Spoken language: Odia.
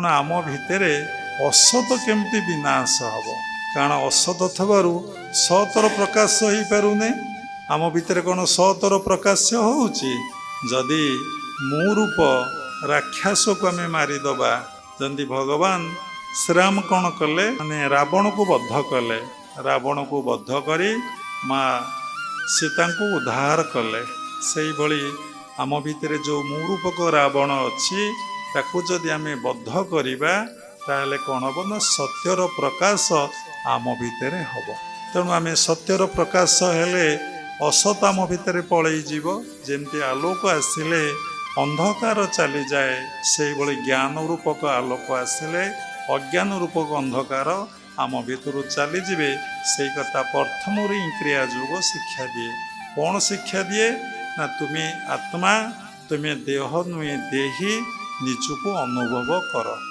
କାରଣ ଆମ ଭିତରେ ଅସତ କେମିତି ବିନାଶ ହେବ, କାରଣ ଅସତ ଥିବାରୁ ସତର ପ୍ରକାଶ ହେଇପାରୁନି। ଆମ ଭିତରେ କ'ଣ ସତର ପ୍ରକାଶ ହେଉଛି? ଯଦି ମୁଁ ରୂପ ରାକ୍ଷସକୁ ଆମେ ମାରିଦେବା, ଯେମିତି ଭଗବାନ ଶ୍ରୀରାମ କ'ଣ କଲେ, ମାନେ ରାବଣକୁ ବଦ୍ଧ କଲେ। ରାବଣକୁ ବଦ୍ଧ କରି ମା ସୀତାଙ୍କୁ ଉଦ୍ଧାର କଲେ। ସେଇଭଳି ଆମ ଭିତରେ ଯେଉଁ ମୁଁ ରୂପକ ରାବଣ ଅଛି, ତାକୁ ଯଦି ଆମେ ବଦ୍ଧ କରିବା ତାହେଲେ କ'ଣ ହେବ ନା ସତ୍ୟର ପ୍ରକାଶ ଆମ ଭିତରେ ହେବ। ତେଣୁ ଆମେ ସତ୍ୟର ପ୍ରକାଶ ହେଲେ ଅସତ ଆମ ଭିତରେ ପଳେଇ ଯିବ। ଯେମିତି ଆଲୋକ ଆସିଲେ ଅନ୍ଧକାର ଚାଲିଯାଏ, ସେଇଭଳି ଜ୍ଞାନ ରୂପକ ଆଲୋକ ଆସିଲେ ଅଜ୍ଞାନ ରୂପକ ଅନ୍ଧକାର ଆମ ଭିତରୁ ଚାଲିଯିବେ। ସେଇ କଥା ପ୍ରଥମରୁ ହିଁ କ୍ରିୟା ଯୋଗ ଶିକ୍ଷା ଦିଏ। କ'ଣ ଶିକ୍ଷା ଦିଏ ନା ତୁମେ ଆତ୍ମା, ତୁମେ ଦେହ ନୁହେଁ ଦେହୀ, ନିଜକୁ ଅନୁଭବ କର।